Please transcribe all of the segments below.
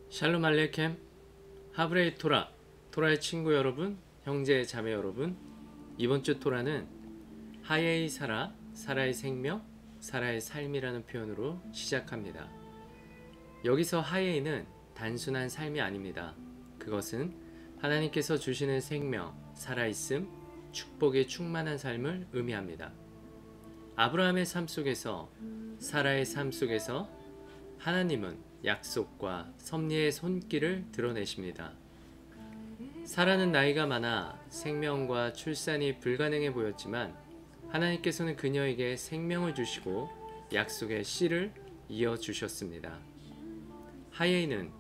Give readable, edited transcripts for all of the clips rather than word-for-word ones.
샬롬 알레켐 하브레이 토라, 토라의 친구 여러분, 형제 자매 여러분, 이번 주 토라는 하예이 사라, 사라의 생명, 사라의 삶이라는 표현으로 시작합니다. 여기서 하예이는 단순한 삶이 아닙니다. 그것은 하나님께서 주시는 생명, 살아있음, 축복의 충만한 삶을 의미합니다. 아브라함의 삶 속에서, 사라의 삶 속에서 하나님은 약속과 섭리의 손길을 드러내십니다. 사라는 나이가 많아 생명과 출산이 불가능해 보였지만 하나님께서는 그녀에게 생명을 주시고 약속의 씨를 이어주셨습니다. 하예이는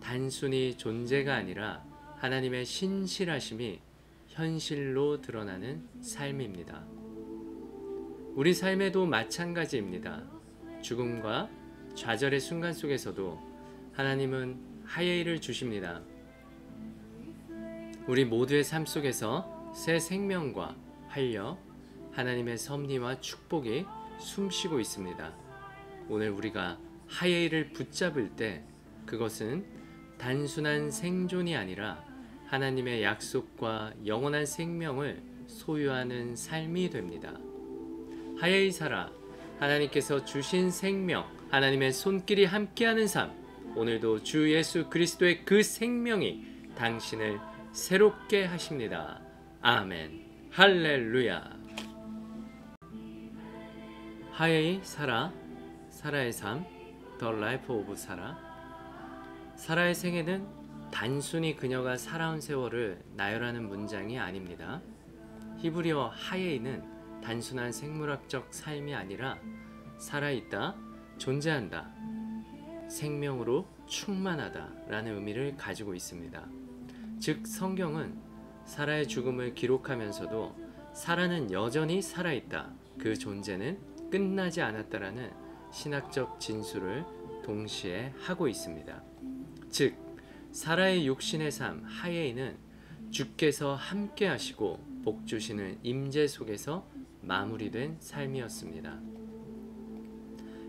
단순히 존재가 아니라 하나님의 신실하심이 현실로 드러나는 삶입니다. 우리 삶에도 마찬가지입니다. 죽음과 좌절의 순간 속에서도 하나님은 하예이를 주십니다. 우리 모두의 삶 속에서 새 생명과 활력, 하나님의 섭리와 축복이 숨쉬고 있습니다. 오늘 우리가 하예이를 붙잡을 때 그것은 단순한 생존이 아니라 하나님의 약속과 영원한 생명을 소유하는 삶이 됩니다. 하예이 사라, 하나님께서 주신 생명, 하나님의 손길이 함께하는 삶, 오늘도 주 예수 그리스도의 그 생명이 당신을 새롭게 하십니다. 아멘. 할렐루야. 하예이 사라, 사라의 삶, The Life of 사라. 사라의 생애는 단순히 그녀가 살아온 세월을 나열하는 문장이 아닙니다. 히브리어 하예이는 단순한 생물학적 삶이 아니라 살아있다, 존재한다, 생명으로 충만하다 라는 의미를 가지고 있습니다. 즉 성경은 사라의 죽음을 기록하면서도 사라는 여전히 살아있다, 그 존재는 끝나지 않았다라는 신학적 진술을 동시에 하고 있습니다. 즉 사라의 육신의 삶 하예이는 주께서 함께 하시고 복 주시는 임재 속에서 마무리된 삶이었습니다.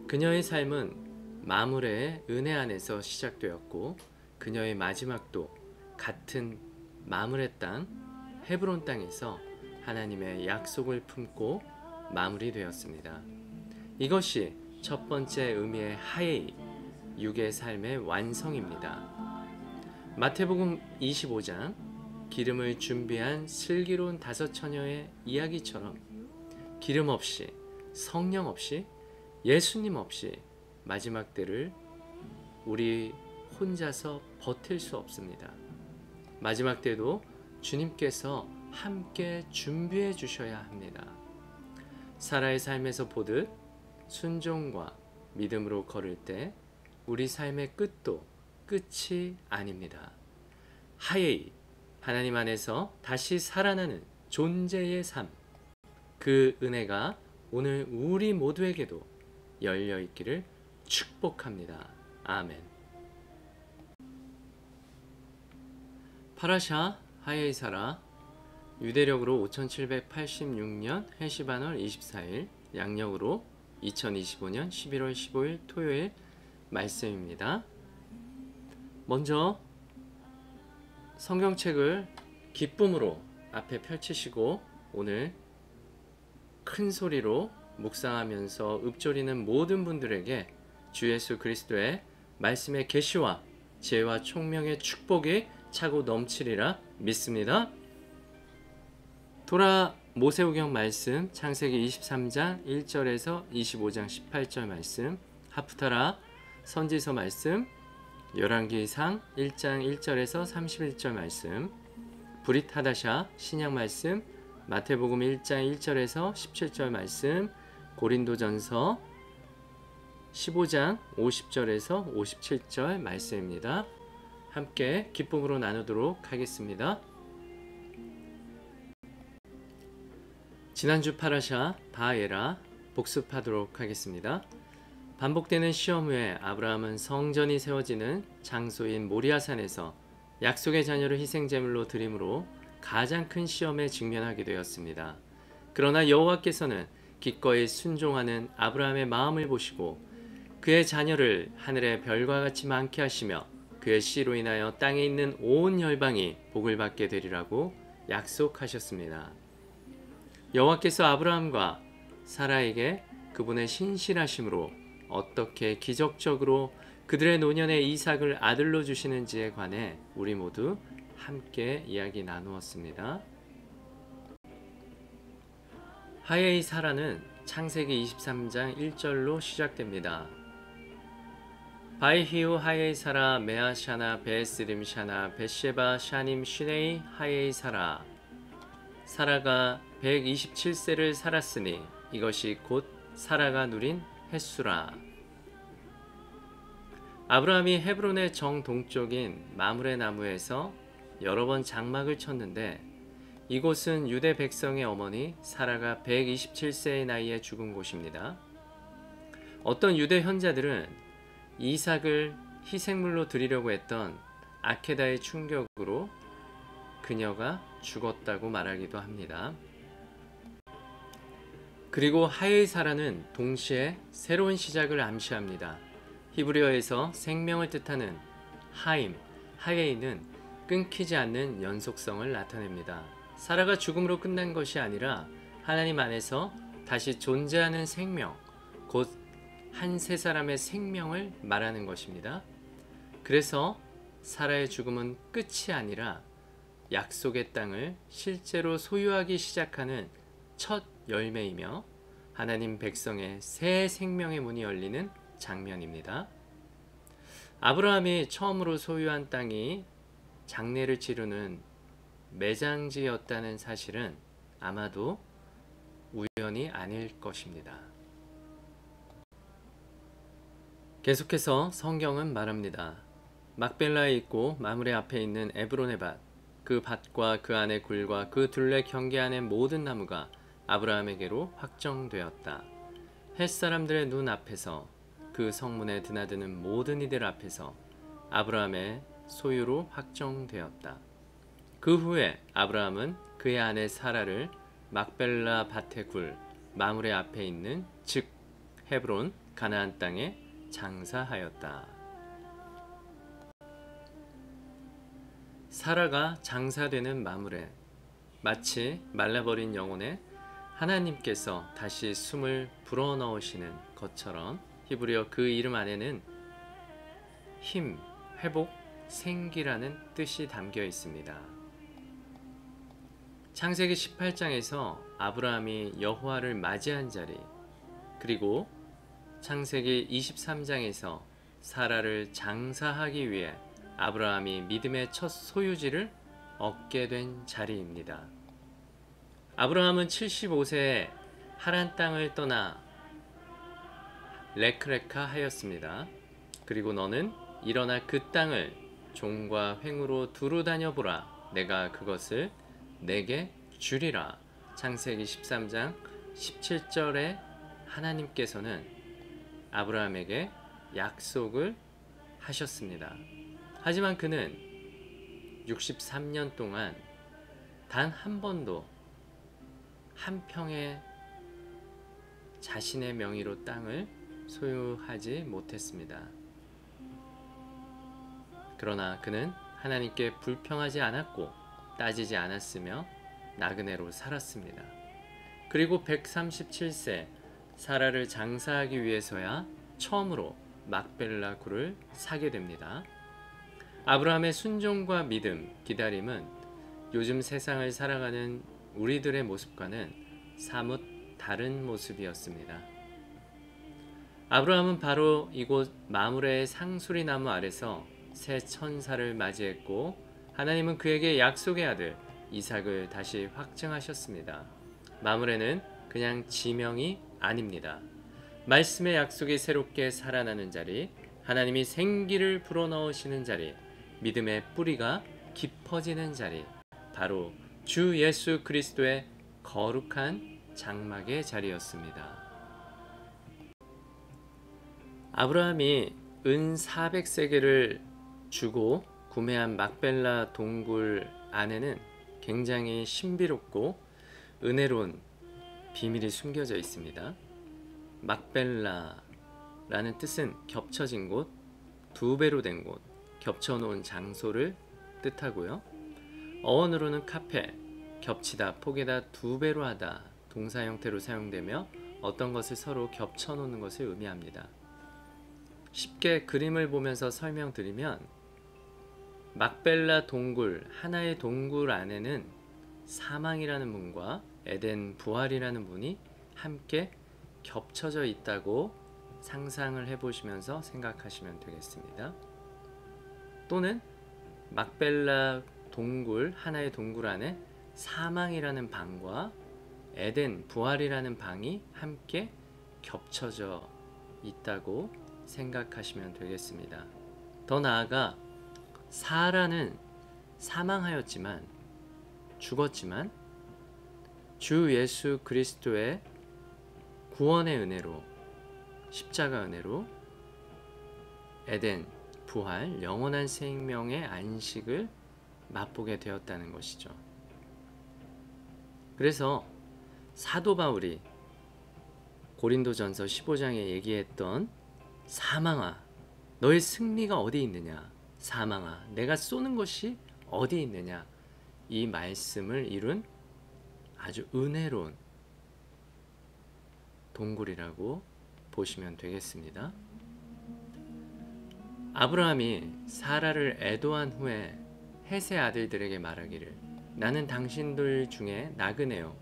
그녀의 삶은 마무레의 은혜 안에서 시작되었고 그녀의 마지막도 같은 마무레 땅 헤브론 땅에서 하나님의 약속을 품고 마무리되었습니다. 이것이 첫 번째 의미의 하예이, 육의 삶의 완성입니다. 마태복음 25장 기름을 준비한 슬기로운 다섯 처녀의 이야기처럼 기름 없이, 성령 없이, 예수님 없이 마지막 때를 우리 혼자서 버틸 수 없습니다. 마지막 때도 주님께서 함께 준비해 주셔야 합니다. 사라의 삶에서 보듯 순종과 믿음으로 걸을 때 우리 삶의 끝도 끝이 아닙니다. 하예이, 하나님 안에서 다시 살아나는 존재의 삶, 그 은혜가 오늘 우리 모두에게도 열려 있기를 축복합니다. 아멘. 파라샤 하예이 사라, 유대력으로 5786년 해시반월 24일, 양력으로 2025년 11월 15일 토요일 말씀입니다. 먼저 성경책을 기쁨으로 앞에 펼치시고 오늘 큰 소리로 묵상하면서 읊조리는 모든 분들에게 주 예수 그리스도의 말씀의 계시와 지혜와 총명의 축복이 차고 넘치리라 믿습니다. 토라 모세오경 말씀 창세기 23장 1절에서 25장 18절 말씀, 하프타라 선지서 말씀, 열왕기상 1장 1절에서 31절 말씀, 브릿 하다샤 신약 말씀, 마태복음 1장 1절에서 17절 말씀, 고린도전서 15장 50절에서 57절 말씀입니다. 함께 기쁨으로 나누도록 하겠습니다. 지난주 파라샤 바에라 복습하도록 하겠습니다. 반복되는 시험 후에 아브라함은 성전이 세워지는 장소인 모리아산에서 약속의 자녀를 희생제물로 드림으로 가장 큰 시험에 직면하게 되었습니다. 그러나 여호와께서는 기꺼이 순종하는 아브라함의 마음을 보시고 그의 자녀를 하늘의 별과 같이 많게 하시며 그의 씨로 인하여 땅에 있는 온 열방이 복을 받게 되리라고 약속하셨습니다. 여호와께서 아브라함과 사라에게 그분의 신실하심으로 어떻게 기적적으로 그들의 노년에 이삭을 아들로 주시는지에 관해 우리 모두 함께 이야기 나누었습니다. 하예의 사라는 창세기 23장 1절로 시작됩니다. 바이히우 하예의 사라 메아샤나 베스림 샤나 베쉐바 샤님 시네이 하예의 사라. 사라가 127세를 살았으니 이것이 곧 사라가 누린 햇수라. 아브라함이 헤브론의 정동쪽인 마므레 나무에서 여러 번 장막을 쳤는데 이곳은 유대 백성의 어머니 사라가 127세의 나이에 죽은 곳입니다. 어떤 유대 현자들은 이삭을 희생물로 드리려고 했던 아케다의 충격으로 그녀가 죽었다고 말하기도 합니다. 그리고 하예의 사라는 동시에 새로운 시작을 암시합니다. 히브리어에서 생명을 뜻하는 하임, 하예이는 끊기지 않는 연속성을 나타냅니다. 사라가 죽음으로 끝난 것이 아니라 하나님 안에서 다시 존재하는 생명, 곧 한 세 사람의 생명을 말하는 것입니다. 그래서 사라의 죽음은 끝이 아니라 약속의 땅을 실제로 소유하기 시작하는 첫 열매이며 하나님 백성의 새 생명의 문이 열리는 장면입니다. 아브라함이 처음으로 소유한 땅이 장례를 치르는 매장지였다는 사실은 아마도 우연이 아닐 것입니다. 계속해서 성경은 말합니다. 막벨라에 있고 마므레 앞에 있는 에브론의 밭, 그 밭과 그 안의 굴과 그 둘레 경계 안의 모든 나무가 아브라함에게로 확정되었다. 햇사람들의 눈 앞에서 그 성문에 드나드는 모든 이들 앞에서 아브라함의 소유로 확정되었다. 그 후에 아브라함은 그의 아내 사라를 막벨라 밭의 굴 마므레 앞에 있는 즉 헤브론 가나안 땅에 장사하였다. 사라가 장사되는 마므레, 마치 말라버린 영혼에 하나님께서 다시 숨을 불어넣으시는 것처럼 히브리어 그 이름 안에는 힘, 회복, 생기라는 뜻이 담겨 있습니다. 창세기 18장에서 아브라함이 여호와를 맞이한 자리, 그리고 창세기 23장에서 사라를 장사하기 위해 아브라함이 믿음의 첫 소유지를 얻게 된 자리입니다. 아브라함은 75세에 하란 땅을 떠나 레크레카 하였습니다. 그리고 너는 일어나 그 땅을 종과 횡으로 두루 다녀보라. 내가 그것을 내게 주리라. 창세기 13장 17절에 하나님께서는 아브라함에게 약속을 하셨습니다. 하지만 그는 63년 동안 단 한 번도 한 평의 자신의 명의로 땅을 소유하지 못했습니다. 그러나 그는 하나님께 불평하지 않았고 따지지 않았으며 나그네로 살았습니다. 그리고 137세 사라를 장사하기 위해서야 처음으로 막벨라 굴을 사게 됩니다. 아브라함의 순종과 믿음, 기다림은 요즘 세상을 살아가는 우리들의 모습과는 사뭇 다른 모습이었습니다. 아브라함은 바로 이곳 마므레의 상수리 나무 아래서 새 천사를 맞이했고 하나님은 그에게 약속의 아들 이삭을 다시 확증하셨습니다. 마므레는 그냥 지명이 아닙니다. 말씀의 약속이 새롭게 살아나는 자리, 하나님이 생기를 불어넣으시는 자리, 믿음의 뿌리가 깊어지는 자리, 바로 주 예수 그리스도의 거룩한 장막의 자리였습니다. 아브라함이 은 400세겔을 주고 구매한 막벨라 동굴 안에는 굉장히 신비롭고 은혜로운 비밀이 숨겨져 있습니다. 막벨라라는 뜻은 겹쳐진 곳, 두 배로 된 곳, 겹쳐놓은 장소를 뜻하고요. 어원으로는 카페, 겹치다, 폭에다 두 배로 하다 동사 형태로 사용되며 어떤 것을 서로 겹쳐놓는 것을 의미합니다. 쉽게 그림을 보면서 설명드리면 막벨라 동굴, 하나의 동굴 안에는 사망이라는 문과 에덴 부활이라는 문이 함께 겹쳐져 있다고 상상을 해보시면서 생각하시면 되겠습니다. 또는 막벨라 동굴, 하나의 동굴 안에 사망이라는 방과 에덴 부활이라는 방이 함께 겹쳐져 있다고 생각하시면 되겠습니다. 더 나아가 사라는 사망하였지만 죽었지만 주 예수 그리스도의 구원의 은혜로 십자가 은혜로 에덴 부활 영원한 생명의 안식을 맛보게 되었다는 것이죠. 그래서 사도 바울이 고린도전서 15장에 얘기했던 사망아 너의 승리가 어디 있느냐, 사망아 내가 쏘는 것이 어디 있느냐, 이 말씀을 이룬 아주 은혜로운 동굴이라고 보시면 되겠습니다. 아브라함이 사라를 애도한 후에 헷의 아들들에게 말하기를 나는 당신들 중에 나그네요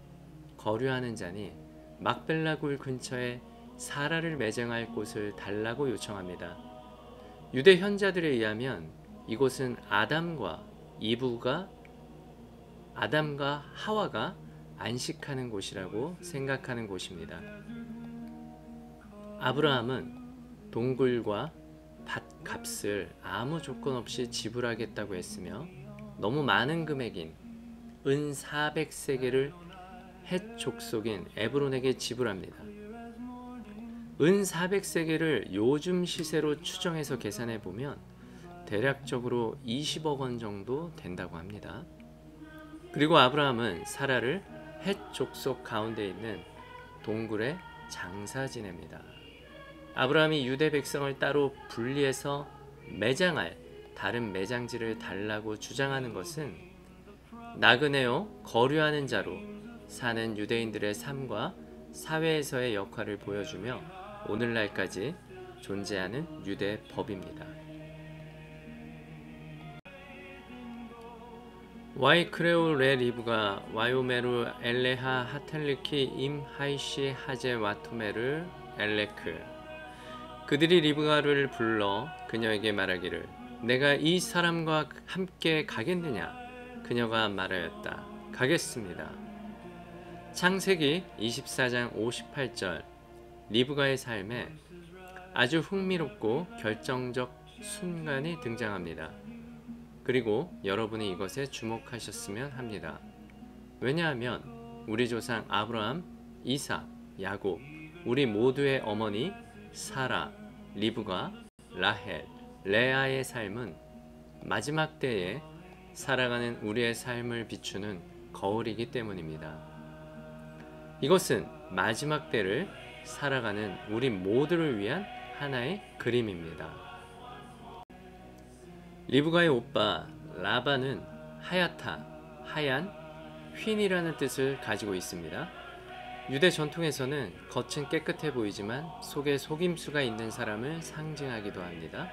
거류하는 자니 막벨라 굴 근처에 사라를 매장할 곳을 달라고 요청합니다. 유대 현자들에 의하면 이곳은 아담과 하와가 안식하는 곳이라고 생각하는 곳입니다. 아브라함은 동굴과 밭값을 아무 조건 없이 지불하겠다고 했으며 너무 많은 금액인 은 400세겔을 헷 족속인 에브론에게 지불합니다. 은 400세겔을 요즘 시세로 추정해서 계산해 보면 대략적으로 20억 원 정도 된다고 합니다. 그리고 아브라함은 사라를 헷 족속 가운데 있는 동굴에 장사 지냅니다. 아브라함이 유대 백성을 따로 분리해서 매장할 다른 매장지를 달라고 주장하는 것은 나그네요 거류하는 자로 사는 유대인들의 삶과 사회에서의 역할을 보여주며 오늘날까지 존재하는 유대 법입니다. 와이 크레오 레 리브가 와요메루 엘레하 하텔리키 임 하이시 하제 와투메르 엘레크 그들이 리브가를 불러 그녀에게 말하기를 내가 이 사람과 함께 가겠느냐? 그녀가 말하였다. 가겠습니다. 창세기 24장 58절 리브가의 삶에 아주 흥미롭고 결정적 순간이 등장합니다. 그리고 여러분이 이것에 주목하셨으면 합니다. 왜냐하면 우리 조상 아브라함, 이삭, 야곱, 우리 모두의 어머니 사라, 리브가, 라헬, 레아의 삶은 마지막 때에 살아가는 우리의 삶을 비추는 거울이기 때문입니다. 이것은 마지막 때를 살아가는 우리 모두를 위한 하나의 그림입니다. 리브가의 오빠 라반은 하얗다, 하얀, 휜이라는 뜻을 가지고 있습니다. 유대 전통에서는 겉은 깨끗해 보이지만 속에 속임수가 있는 사람을 상징하기도 합니다.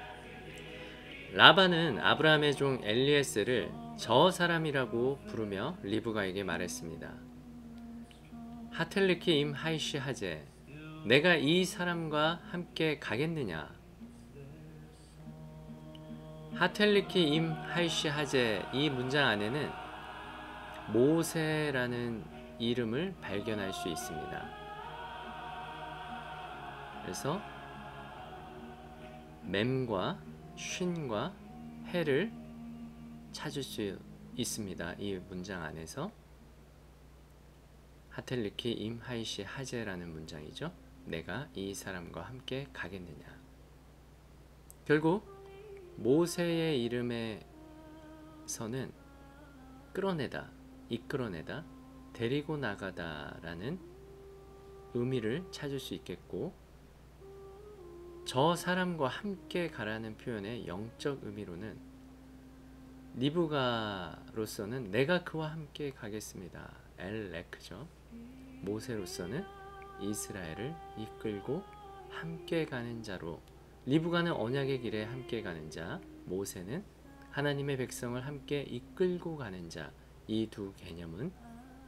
라반은 아브라함의 종 엘리에셀을 저 사람이라고 부르며 리브가에게 말했습니다. 하텔리키 임 하이시 하제 내가 이 사람과 함께 가겠느냐? 하텔리키 임 하이시 하제 이 문장 안에는 모세라는 이름을 발견할 수 있습니다. 그래서 mem과 쉰과 해를 찾을 수 있습니다. 이 문장 안에서 하텔리키 임 하이시 하제라는 문장이죠. 내가 이 사람과 함께 가겠느냐. 결국 모세의 이름에서는 끌어내다, 이끌어내다, 데리고 나가다 라는 의미를 찾을 수 있겠고 저 사람과 함께 가라는 표현의 영적 의미로는 리브가로서는 내가 그와 함께 가겠습니다. 엘레크죠. 모세로서는 이스라엘을 이끌고 함께 가는 자로, 리브가는 언약의 길에 함께 가는 자, 모세는 하나님의 백성을 함께 이끌고 가는 자. 이 두 개념은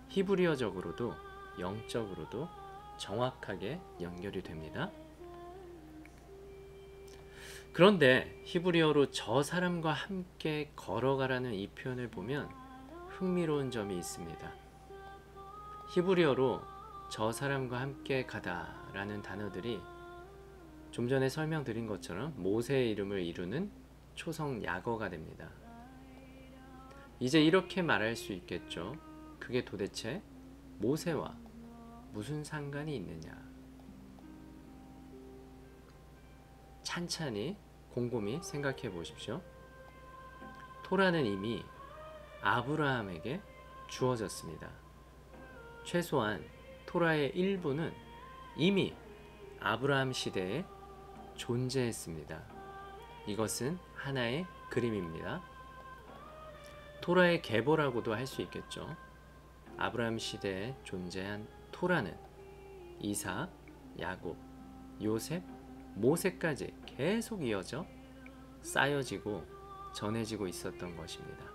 히브리어적으로도 영적으로도 정확하게 연결이 됩니다. 그런데 히브리어로 저 사람과 함께 걸어가라는 이 표현을 보면 흥미로운 점이 있습니다. 히브리어로 저 사람과 함께 가다 라는 단어들이 좀 전에 설명드린 것처럼 모세의 이름을 이루는 초성 약어가 됩니다. 이제 이렇게 말할 수 있겠죠. 그게 도대체 모세와 무슨 상관이 있느냐? 찬찬히 곰곰이 생각해 보십시오. 토라는 이미 아브라함에게 주어졌습니다. 최소한 토라의 일부는 이미 아브라함 시대에 존재했습니다. 이것은 하나의 그림입니다. 토라의 계보라고도 할 수 있겠죠. 아브라함 시대에 존재한 토라는 이삭, 야곱, 요셉, 모세까지 계속 이어져 쌓여지고 전해지고 있었던 것입니다.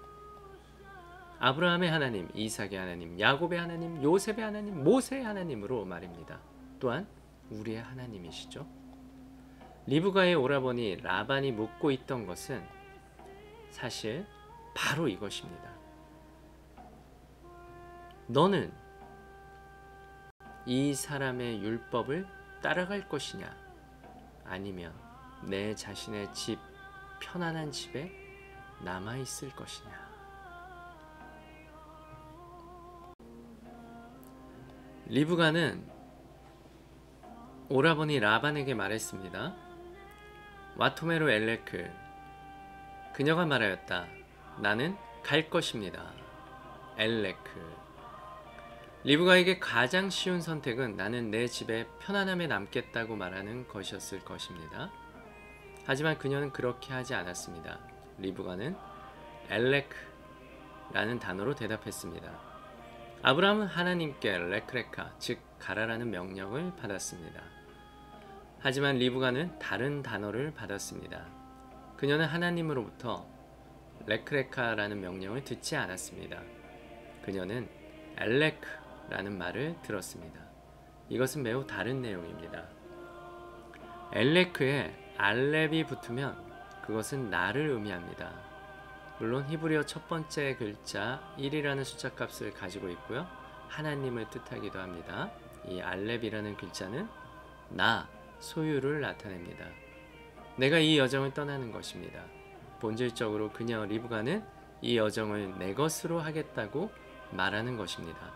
아브라함의 하나님, 이삭의 하나님, 야곱의 하나님, 요셉의 하나님, 모세의 하나님으로 말입니다. 또한 우리의 하나님이시죠. 리브가의 오라버니 라반이 묻고 있던 것은 사실 바로 이것입니다. 너는 이 사람의 율법을 따라갈 것이냐? 아니면 내 자신의 집, 편안한 집에 남아있을 것이냐? 리브가는 오라버니 라반에게 말했습니다. 와토메로 엘레크, 그녀가 말하였다. 나는 갈 것입니다. 엘레크. 리브가에게 가장 쉬운 선택은 나는 내 집에 편안함에 남겠다고 말하는 것이었을 것입니다. 하지만 그녀는 그렇게 하지 않았습니다. 리브가는 엘레크라는 단어로 대답했습니다. 아브라함은 하나님께 레크레카, 즉 가라라는 명령을 받았습니다. 하지만 리브가는 다른 단어를 받았습니다. 그녀는 하나님으로부터 레크레카라는 명령을 듣지 않았습니다. 그녀는 엘레크라는 말을 들었습니다. 이것은 매우 다른 내용입니다. 엘레크에 알렙이 붙으면 그것은 나를 의미합니다. 물론 히브리어 첫 번째 글자 1이라는 숫자 값을 가지고 있고요. 하나님을 뜻하기도 합니다. 이 알렙이라는 글자는 나, 소유를 나타냅니다. 내가 이 여정을 떠나는 것입니다. 본질적으로 그녀 리브가는 이 여정을 내 것으로 하겠다고 말하는 것입니다.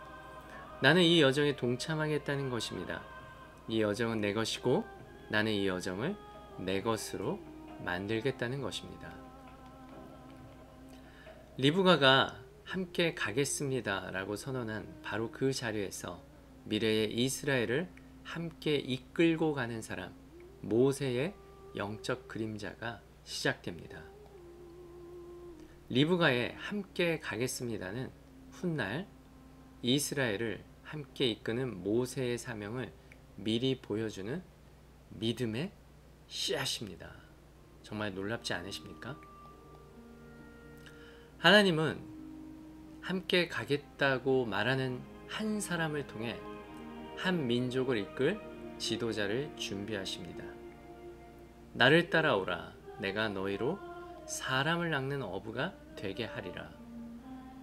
나는 이 여정에 동참하겠다는 것입니다. 이 여정은 내 것이고 나는 이 여정을 내 것으로 만들겠다는 것입니다. 리브가가 함께 가겠습니다 라고 선언한 바로 그 자리에서 미래의 이스라엘을 함께 이끌고 가는 사람, 모세의 영적 그림자가 시작됩니다. 리브가의 함께 가겠습니다는 훗날 이스라엘을 함께 이끄는 모세의 사명을 미리 보여주는 믿음의 씨앗입니다. 정말 놀랍지 않으십니까? 하나님은 함께 가겠다고 말하는 한 사람을 통해 한 민족을 이끌 지도자를 준비하십니다. 나를 따라오라. 내가 너희로 사람을 낚는 어부가 되게 하리라.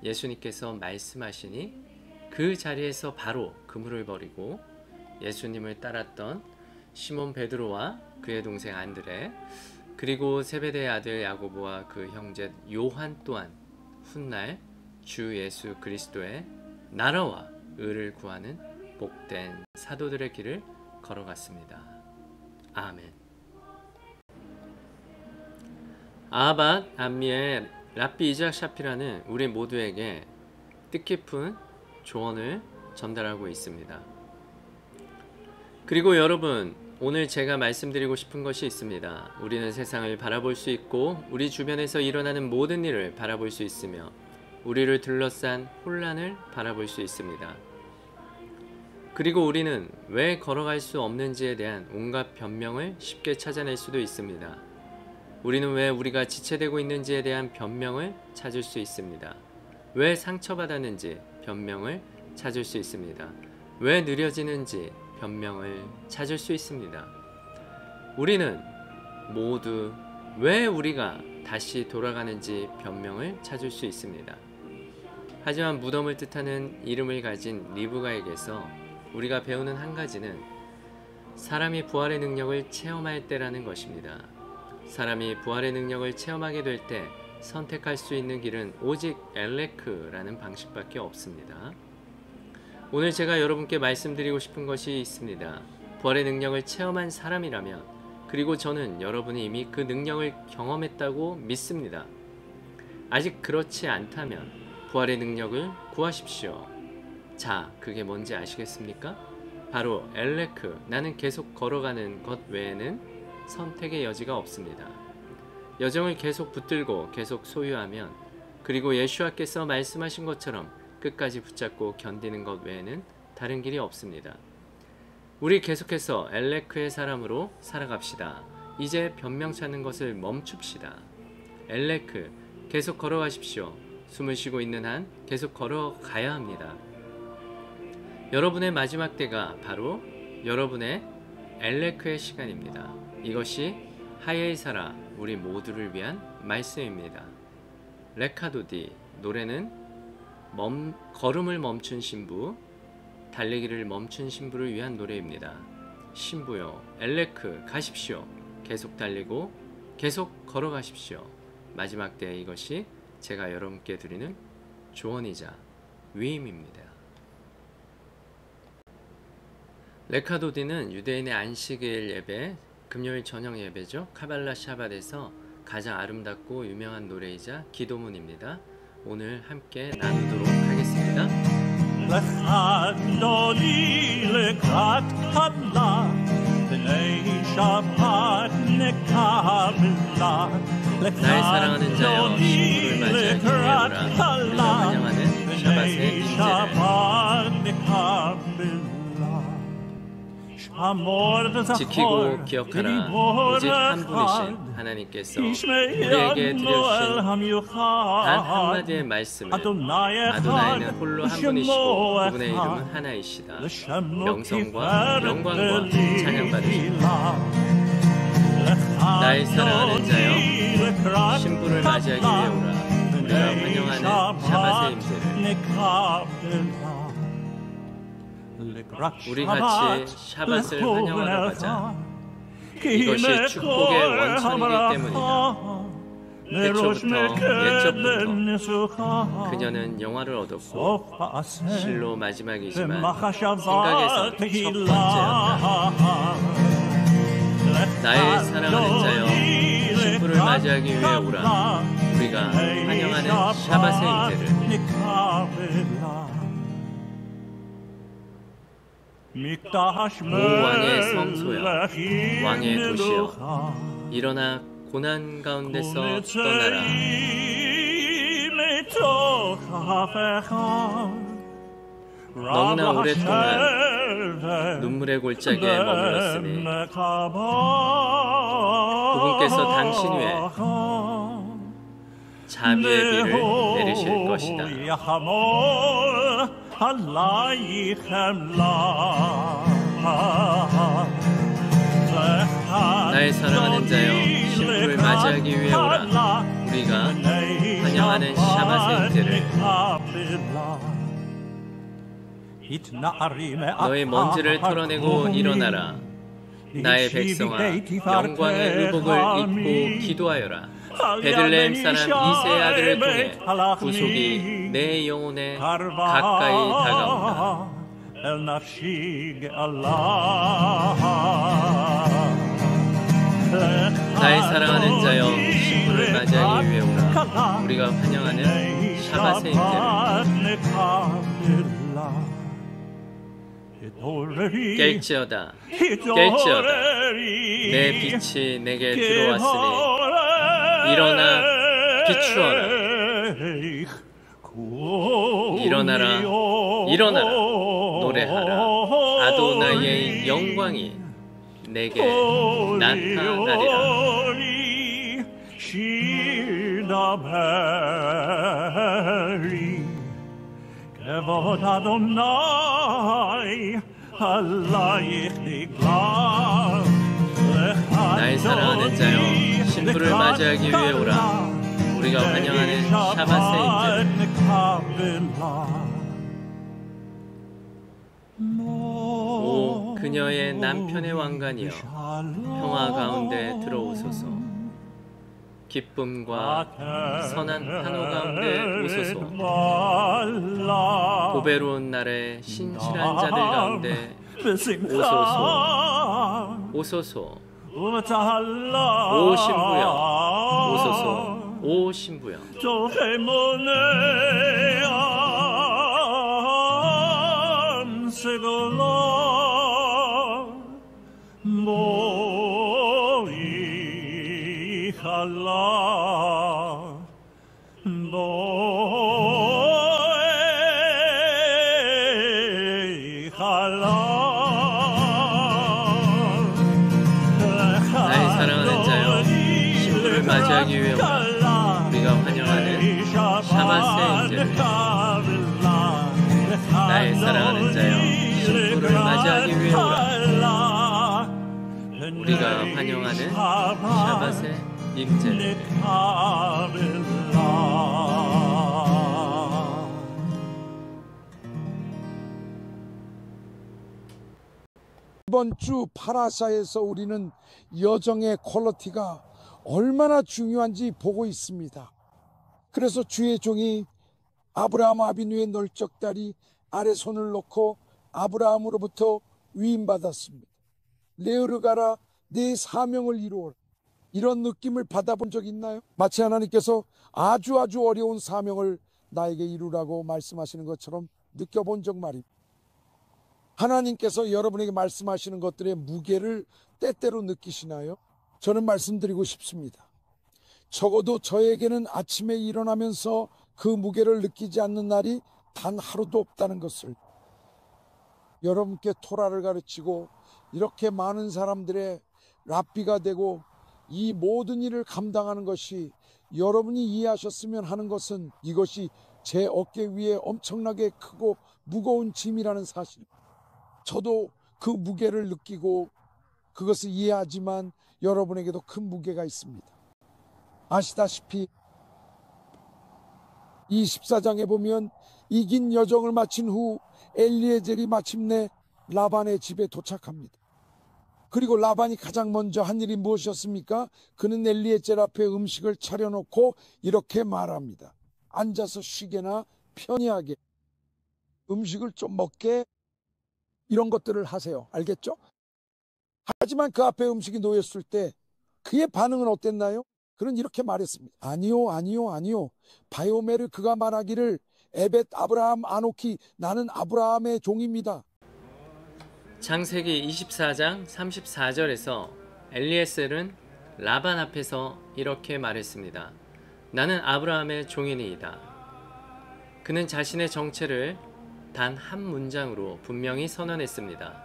예수님께서 말씀하시니 그 자리에서 바로 그물을 버리고 예수님을 따랐던 시몬 베드로와 그의 동생 안드레, 그리고 세베대의 아들 야고보와 그 형제 요한 또한 훗날 주 예수 그리스도의 나라와 의를 구하는 복된 사도들의 길을 걸어갔습니다. 아멘. 아합 암미의 랍비 이삭 샤피라는 우리 모두에게 뜻깊은 조언을 전달하고 있습니다. 그리고 여러분, 오늘 제가 말씀드리고 싶은 것이 있습니다. 우리는 세상을 바라볼 수 있고 우리 주변에서 일어나는 모든 일을 바라볼 수 있으며 우리를 둘러싼 혼란을 바라볼 수 있습니다. 그리고 우리는 왜 걸어갈 수 없는지에 대한 온갖 변명을 쉽게 찾아낼 수도 있습니다. 우리는 왜 우리가 지체되고 있는지에 대한 변명을 찾을 수 있습니다. 왜 상처받았는지 변명을 찾을 수 있습니다. 왜 느려지는지 변명을 찾을 수 있습니다. 우리는 모두 왜 우리가 다시 돌아가는지 변명을 찾을 수 있습니다. 하지만 무덤을 뜻하는 이름을 가진 리브가에게서 우리가 배우는 한 가지는 사람이 부활의 능력을 체험할 때라는 것입니다. 사람이 부활의 능력을 체험하게 될 때 선택할 수 있는 길은 오직 엘레크라는 방식밖에 없습니다. 오늘 제가 여러분께 말씀드리고 싶은 것이 있습니다. 부활의 능력을 체험한 사람이라면, 그리고 저는 여러분이 이미 그 능력을 경험했다고 믿습니다. 아직 그렇지 않다면 부활의 능력을 구하십시오. 자, 그게 뭔지 아시겠습니까? 바로 엘레크, 나는 계속 걸어가는 것 외에는 선택의 여지가 없습니다. 여정을 계속 붙들고 계속 소유하면, 그리고 예수와께서 말씀하신 것처럼 끝까지 붙잡고 견디는 것 외에는 다른 길이 없습니다. 우리 계속해서 엘레크의 사람으로 살아갑시다. 이제 변명 찾는 것을 멈춥시다. 엘레크, 계속 걸어가십시오. 숨을 쉬고 있는 한 계속 걸어가야 합니다. 여러분의 마지막 때가 바로 여러분의 엘레크의 시간입니다. 이것이 하예이사라, 우리 모두를 위한 말씀입니다. 레카도디, 노래는 걸음을 멈춘 신부, 달리기를 멈춘 신부를 위한 노래입니다. 신부요, 엘레크 가십시오. 계속 달리고 계속 걸어가십시오. 마지막 때에 이것이 제가 여러분께 드리는 조언이자 위임입니다. 레카도디는 유대인의 안식일 예배, 금요일 저녁 예배죠. 카발라 샤밧에서 가장 아름답고 유명한 노래이자 기도문입니다. 오늘 함께 나누도록 하겠습니다. 나의 사랑하는 자여, 신부를 맞이하기 위해 오라. 우리가 환영하는 샤밧의 임재를 지키고 기억하라. 오직 한 분이신 하나님께서 우리에게 들려주신 단 한마디의 말씀을, 아도나이는 홀로 한 분이시고 그분의 이름은 하나이시다. 명성과 영광과 찬양받으시다. 나의 사랑하는 자여, 신부를 맞이하기 위해 오라. 우리가 환영하는 샤밧의 임재를. 우리 같이 샤밧을 환영하러 가자. 이것이 축복의 원천이기 때문이다. 옛적부터 그녀는 영화를 얻었고 실로 마지막이지만 생각에서 첫 번째였다. 나의 사랑하는 자여, 신부를 맞이하기 위해 오라. 우리가 환영하는 샤밧의 임재를. 오 왕의 성소여, 왕의 도시여, 일어나 고난 가운데서 떠나라. 너무나 오랫동안 눈물의 골짜기에 머물렀으니 그분께서 당신 위에 자비의 비를 내리실 것이다. 나의 사랑하는 자여, 신부를 맞이하기 위해 오라. 우리가 환영하는 샤밧의 임재를. 너의 먼지를 털어내고 일어나라. 나의 백성아, 영광의 의복을 입고 기도하여라. 베들레헴 사람 이새의 아들을 통해 구속이 내 영혼에 가까이 다가온다. 나의 사랑하는 자여, 신부를 맞이하기 위해 오라. 우리가 환영하는 샤밧의 임재를. 깰지어다 깰지어다 내 빛이 내게 들어왔으니 일어나 비추어라 일어나라 일어나라 노래하라 아도나이의 영광이 내게 나타나리라 나의 사랑하는 자여 신부를 맞이하기 위해 오라 우리가 환영하는 샤밧의 임재를 오 그녀의 남편의 왕관이여 평화 가운데 들어오소서 기쁨과 선한 환호 가운데 오소서 보배로운 날에 신실한 자들 가운데 오소서 오소서 오 신부여 오소서 오 신부여 나의 사랑하는 자여 신부를 맞이하기 위해 오라 우리가 환영하는 샤밧의 임재를 나의 사랑하는 자여 신부를 맞이하기 위해 오라 우리가 환영하는 샤밧의 임재를 이번 주 파라사에서 우리는 여정의 퀄리티가 얼마나 중요한지 보고 있습니다. 그래서 주의 종이 아브라함 아비누의 널쩍다리 아래 손을 놓고 아브라함으로부터 위임받았습니다. 레으르가라 내 사명을 이루어라. 이런 느낌을 받아본 적 있나요? 마치 하나님께서 아주 어려운 사명을 나에게 이루라고 말씀하시는 것처럼 느껴본 적 말입니다. 하나님께서 여러분에게 말씀하시는 것들의 무게를 때때로 느끼시나요? 저는 말씀드리고 싶습니다. 적어도 저에게는 아침에 일어나면서 그 무게를 느끼지 않는 날이 단 하루도 없다는 것을, 여러분께 토라를 가르치고 이렇게 많은 사람들의 랍비가 되고 이 모든 일을 감당하는 것이 여러분이 이해하셨으면 하는 것은 이것이 제 어깨 위에 엄청나게 크고 무거운 짐이라는 사실, 저도 그 무게를 느끼고 그것을 이해하지만 여러분에게도 큰 무게가 있습니다. 아시다시피 이 14장에 보면 이긴 여정을 마친 후 엘리에젤이 마침내 라반의 집에 도착합니다. 그리고 라반이 가장 먼저 한 일이 무엇이었습니까? 그는 엘리에젤 앞에 음식을 차려놓고 이렇게 말합니다. 앉아서 쉬게나 편히하게 음식을 좀 먹게, 이런 것들을 하세요. 알겠죠? 하지만 그 앞에 음식이 놓였을 때 그의 반응은 어땠나요? 그는 이렇게 말했습니다. 아니요. 바요메르 그가 말하기를 에벳 아브라함 아노키, 나는 아브라함의 종입니다. 창세기 24장 34절에서 엘리에셀은 라반 앞에서 이렇게 말했습니다. 나는 아브라함의 종이니이다. 그는 자신의 정체를 단 한 문장으로 분명히 선언했습니다.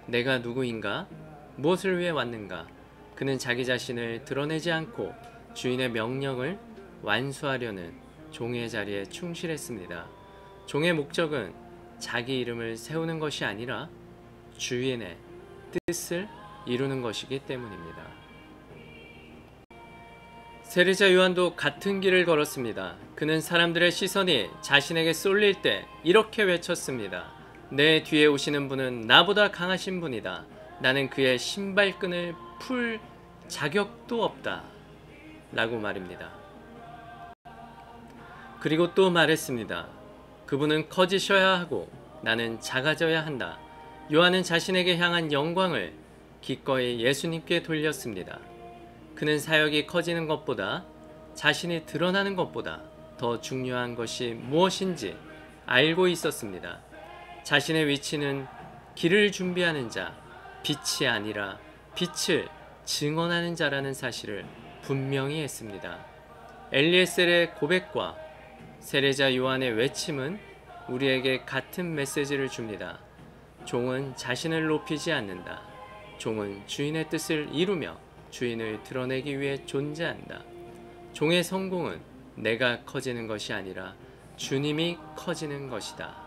내가 누구인가? 무엇을 위해 왔는가? 그는 자기 자신을 드러내지 않고 주인의 명령을 완수하려는 종의 자리에 충실했습니다. 종의 목적은 자기 이름을 세우는 것이 아니라 주인의 뜻을 이루는 것이기 때문입니다. 세례자 요한도 같은 길을 걸었습니다. 그는 사람들의 시선이 자신에게 쏠릴 때 이렇게 외쳤습니다. 내 뒤에 오시는 분은 나보다 강하신 분이다. 나는 그의 신발끈을 풀 자격도 없다. 라고 말입니다. 그리고 또 말했습니다. 그분은 커지셔야 하고 나는 작아져야 한다. 요한은 자신에게 향한 영광을 기꺼이 예수님께 돌렸습니다. 그는 사역이 커지는 것보다, 자신이 드러나는 것보다 더 중요한 것이 무엇인지 알고 있었습니다. 자신의 위치는 길을 준비하는 자, 빛이 아니라 빛을 증언하는 자라는 사실을 분명히 했습니다. 엘리에셀의 고백과 세례자 요한의 외침은 우리에게 같은 메시지를 줍니다. 종은 자신을 높이지 않는다. 종은 주인의 뜻을 이루며 주인을 드러내기 위해 존재한다. 종의 성공은 내가 커지는 것이 아니라 주님이 커지는 것이다.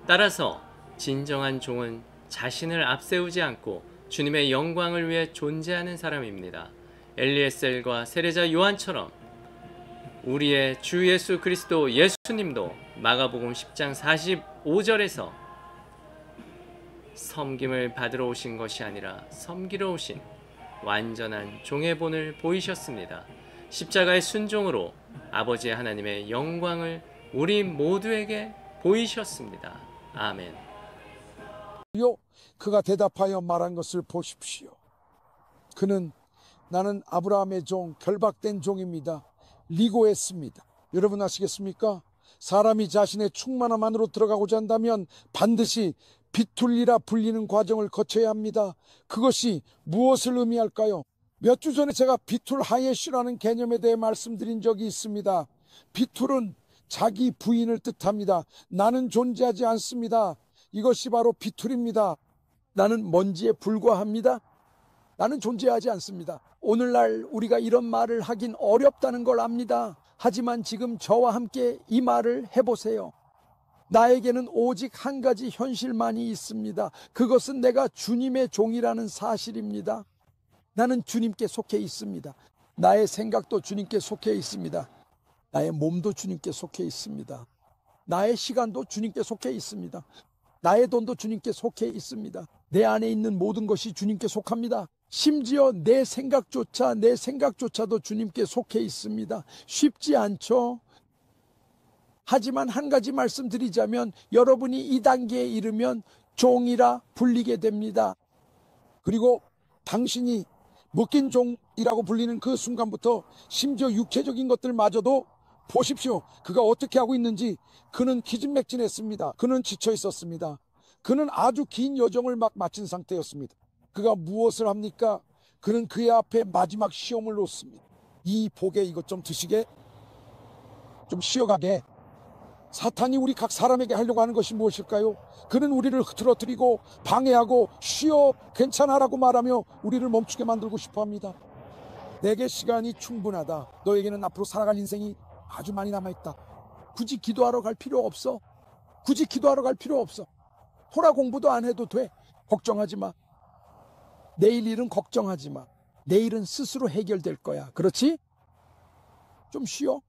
따라서 진정한 종은 자신을 앞세우지 않고 주님의 영광을 위해 존재하는 사람입니다. 엘리에셀과 세례자 요한처럼 우리의 주 예수 그리스도 예수님도 마가복음 10장 45절에서 섬김을 받으러 오신 것이 아니라 섬기러 오신 완전한 종의 본을 보이셨습니다. 십자가의 순종으로 아버지 하나님의 영광을 우리 모두에게 보이셨습니다. 아멘. 그가 대답하여 말한 것을 보십시오. 그는 나는 아브라함의 종, 결박된 종입니다. 리고했습니다. 여러분 아시겠습니까? 사람이 자신의 충만함 안으로 들어가고자 한다면 반드시 비툴리라 불리는 과정을 거쳐야 합니다. 그것이 무엇을 의미할까요? 몇 주 전에 제가 비툴 하예시라는 개념에 대해 말씀드린 적이 있습니다. 비툴은 자기 부인을 뜻합니다. 나는 존재하지 않습니다. 이것이 바로 비툴입니다. 나는 먼지에 불과합니다. 나는 존재하지 않습니다. 오늘날 우리가 이런 말을 하긴 어렵다는 걸 압니다. 하지만 지금 저와 함께 이 말을 해보세요. 나에게는 오직 한 가지 현실만이 있습니다. 그것은 내가 주님의 종이라는 사실입니다. 나는 주님께 속해 있습니다. 나의 생각도 주님께 속해 있습니다. 나의 몸도 주님께 속해 있습니다. 나의 시간도 주님께 속해 있습니다. 나의 돈도 주님께 속해 있습니다. 내 안에 있는 모든 것이 주님께 속합니다. 심지어 내 생각조차도 주님께 속해 있습니다. 쉽지 않죠? 하지만 한 가지 말씀드리자면 여러분이 이 단계에 이르면 종이라 불리게 됩니다. 그리고 당신이 묶인 종이라고 불리는 그 순간부터 심지어 육체적인 것들마저도 보십시오. 그가 어떻게 하고 있는지. 그는 기진맥진했습니다. 그는 지쳐 있었습니다. 그는 아주 긴 여정을 막 마친 상태였습니다. 그가 무엇을 합니까? 그는 그의 앞에 마지막 시험을 놓습니다. 이 복에 이것 좀 드시게, 좀 쉬어가게. 사탄이 우리 각 사람에게 하려고 하는 것이 무엇일까요? 그는 우리를 흐트러뜨리고 방해하고 쉬어, 괜찮아라고 말하며 우리를 멈추게 만들고 싶어합니다. 내게 시간이 충분하다. 너에게는 앞으로 살아갈 인생이 아주 많이 남아있다. 굳이 기도하러 갈 필요 없어. 굳이 기도하러 갈 필요 없어. 토라 공부도 안 해도 돼. 걱정하지 마. 내일 일은 걱정하지 마. 내일은 스스로 해결될 거야. 그렇지? 좀 쉬어.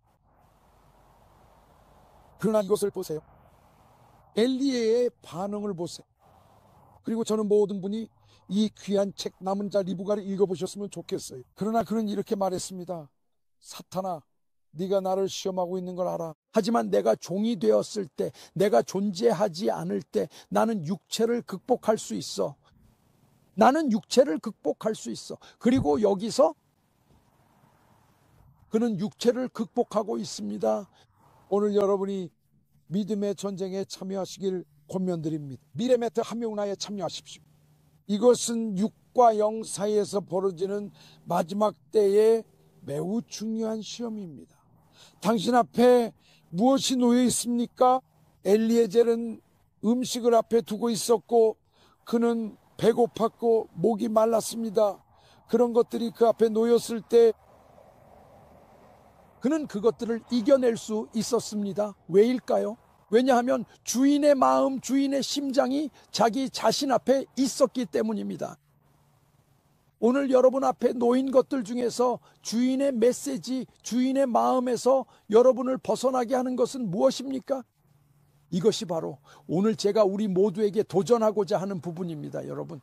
그러나 이것을 보세요. 엘리야의 반응을 보세요. 그리고 저는 모든 분이 이 귀한 책 남은 자 리브가를 읽어보셨으면 좋겠어요. 그러나 그는 이렇게 말했습니다. 사탄아, 네가 나를 시험하고 있는 걸 알아. 하지만 내가 종이 되었을 때, 내가 존재하지 않을 때 나는 육체를 극복할 수 있어. 나는 육체를 극복할 수 있어. 그리고 여기서 그는 육체를 극복하고 있습니다. 오늘 여러분이 믿음의 전쟁에 참여하시길 권면드립니다. 미레메트 한명나에 참여하십시오. 이것은 육과 영 사이에서 벌어지는 마지막 때의 매우 중요한 시험입니다. 당신 앞에 무엇이 놓여 있습니까? 엘리에젤은 음식을 앞에 두고 있었고 그는 배고팠고 목이 말랐습니다. 그런 것들이 그 앞에 놓였을 때 그는 그것들을 이겨낼 수 있었습니다. 왜일까요? 왜냐하면 주인의 마음, 주인의 심장이 자기 자신 앞에 있었기 때문입니다. 오늘 여러분 앞에 놓인 것들 중에서 주인의 메시지, 주인의 마음에서 여러분을 벗어나게 하는 것은 무엇입니까? 이것이 바로 오늘 제가 우리 모두에게 도전하고자 하는 부분입니다, 여러분.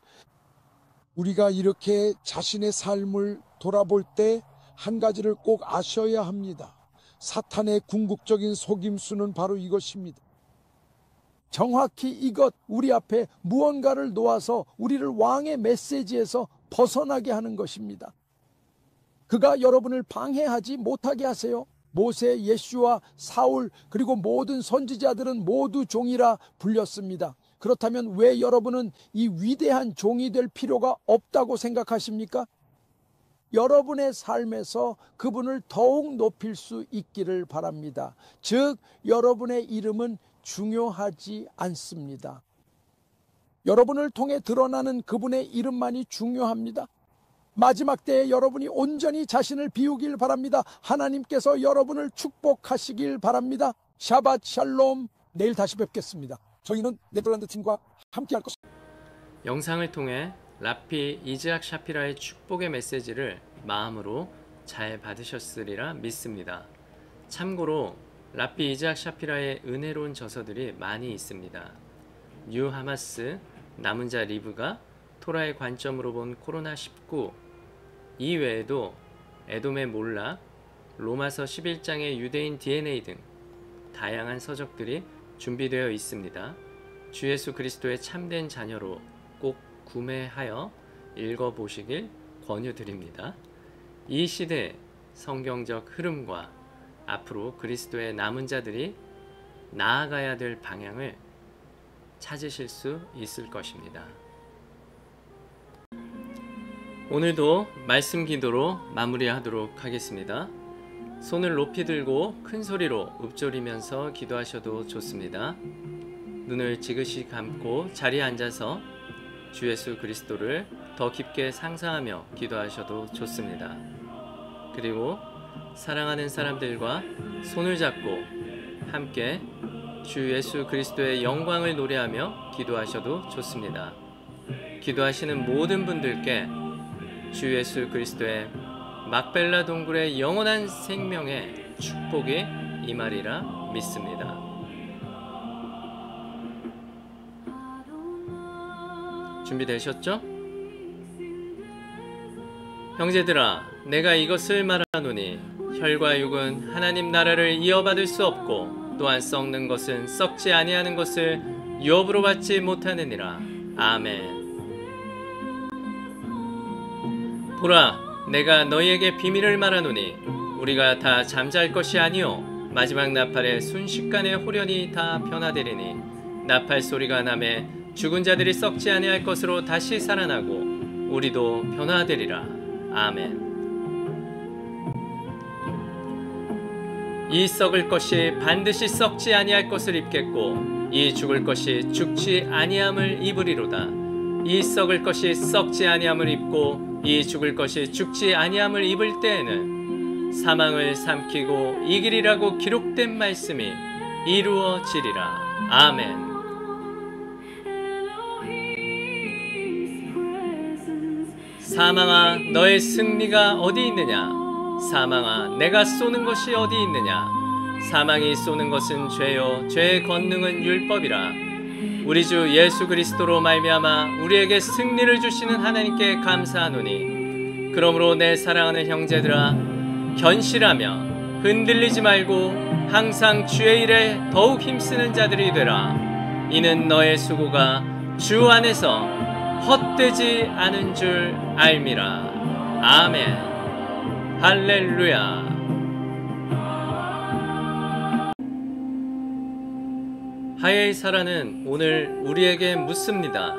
우리가 이렇게 자신의 삶을 돌아볼 때 한 가지를 꼭 아셔야 합니다. 사탄의 궁극적인 속임수는 바로 이것입니다. 정확히 이것, 우리 앞에 무언가를 놓아서 우리를 왕의 메시지에서 벗어나게 하는 것입니다. 그가 여러분을 방해하지 못하게 하세요. 모세, 예수와 사울, 그리고 모든 선지자들은 모두 종이라 불렸습니다. 그렇다면 왜 여러분은 이 위대한 종이 될 필요가 없다고 생각하십니까? 여러분의 삶에서 그분을 더욱 높일 수 있기를 바랍니다. 즉, 여러분의 이름은 중요하지 않습니다. 여러분을 통해 드러나는 그분의 이름만이 중요합니다. 마지막 때에 여러분이 온전히 자신을 비우길 바랍니다. 하나님께서 여러분을 축복하시길 바랍니다. 샤밧 샬롬. 내일 다시 뵙겠습니다. 저희는 네덜란드 팀과 함께 할 것입니다. 영상을 통해 라피 이즈악 샤피라의 축복의 메시지를 마음으로 잘 받으셨으리라 믿습니다. 참고로 라피 이즈악 샤피라의 은혜로운 저서들이 많이 있습니다. 뉴 하마스, 남은 자 리브가 토라의 관점으로 본 코로나19 이외에도 에돔의 몰락, 로마서 11장의 유대인 DNA 등 다양한 서적들이 준비되어 있습니다. 주 예수 그리스도의 참된 자녀로 꼭 구매하여 읽어보시길 권유드립니다. 이 시대의 성경적 흐름과 앞으로 그리스도의 남은 자들이 나아가야 될 방향을 찾으실 수 있을 것입니다. 오늘도 말씀 기도로 마무리하도록 하겠습니다. 손을 높이 들고 큰 소리로 읊조리면서 기도하셔도 좋습니다. 눈을 지그시 감고 자리에 앉아서 주 예수 그리스도를 더 깊게 상상하며 기도하셔도 좋습니다. 그리고 사랑하는 사람들과 손을 잡고 함께 주 예수 그리스도의 영광을 노래하며 기도하셔도 좋습니다. 기도하시는 모든 분들께 주 예수 그리스도의 막벨라 동굴의 영원한 생명의 축복이 임하리라 믿습니다. 준비되셨죠? 형제들아, 내가 이것을 말하노니 혈과 육은 하나님 나라를 이어받을 수 없고 또한 썩는 것은 썩지 아니하는 것을 유업으로 받지 못하느니라. 아멘. 보라, 내가 너희에게 비밀을 말하노니 우리가 다 잠잘 것이 아니요 마지막 나팔의 순식간에 호련히 다 변화되리니 나팔 소리가 나매 죽은 자들이 썩지 아니할 것으로 다시 살아나고 우리도 변화되리라. 아멘. 이 썩을 것이 반드시 썩지 아니할 것을 입겠고 이 죽을 것이 죽지 아니함을 입으리로다. 이 썩을 것이 썩지 아니함을 입고 이 죽을 것이 죽지 아니함을 입을 때에는 사망을 삼키고 이기리라고 기록된 말씀이 이루어지리라. 아멘. 사망아, 너의 승리가 어디 있느냐? 사망아, 내가 쏘는 것이 어디 있느냐? 사망이 쏘는 것은 죄요 죄의 권능은 율법이라. 우리 주 예수 그리스도로 말미암아 우리에게 승리를 주시는 하나님께 감사하노니 그러므로 내 사랑하는 형제들아, 견실하며 흔들리지 말고 항상 주의 일에 더욱 힘쓰는 자들이 되라. 이는 너의 수고가 주 안에서 헛되지 않은 줄 알미라. 아멘. 할렐루야. 하엘 사라는 오늘 우리에게 묻습니다.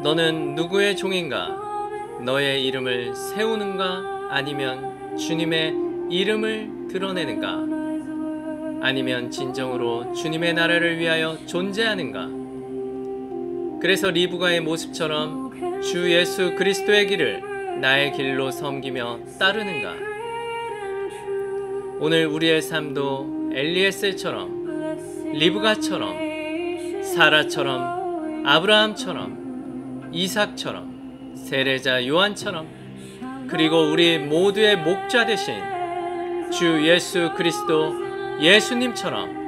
너는 누구의 종인가? 너의 이름을 세우는가? 아니면 주님의 이름을 드러내는가? 아니면 진정으로 주님의 나라를 위하여 존재하는가? 그래서 리브가의 모습처럼 주 예수 그리스도의 길을 나의 길로 섬기며 따르는가? 오늘 우리의 삶도 엘리에셀처럼, 리브가처럼, 사라처럼, 아브라함처럼, 이삭처럼, 세례자 요한처럼, 그리고 우리 모두의 목자 되신 주 예수 그리스도 예수님처럼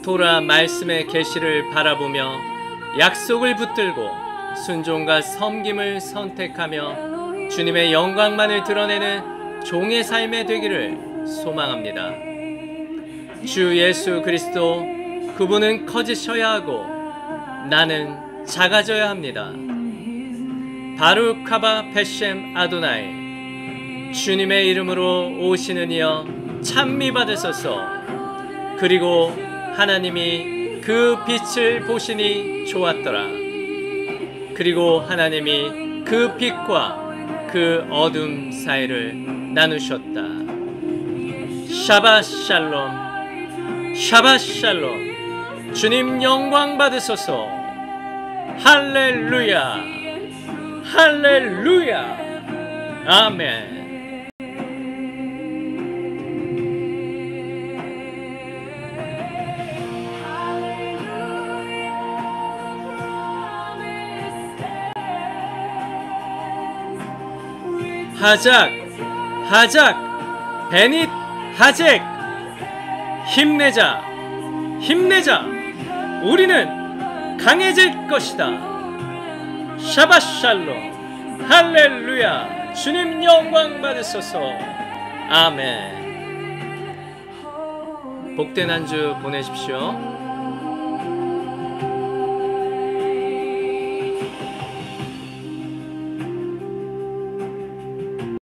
토라 말씀의 계시를 바라보며 약속을 붙들고 순종과 섬김을 선택하며 주님의 영광만을 드러내는 종의 삶이 되기를 소망합니다. 주 예수 그리스도, 그분은 커지셔야 하고 나는 작아져야 합니다. 바룩 하바 베셴 아도나이, 주님의 이름으로 오시는 이여 찬미 받으소서. 그리고 하나님이 그 빛을 보시니 좋았더라. 그리고 하나님이 그 빛과 그 어둠 사이를 나누셨다. 샤bat 샬롬, 샤bat 샬롬. 주님 영광 받으소서. 할렐루야, 할렐루야, 아멘. 하작, 하작, 베닛 하젝. 힘내자, 힘내자. 우리는 강해질 것이다. 샤bat 샬롬, 할렐루야. 주님 영광 받으소서. 아멘. 복된 한 주 보내십시오.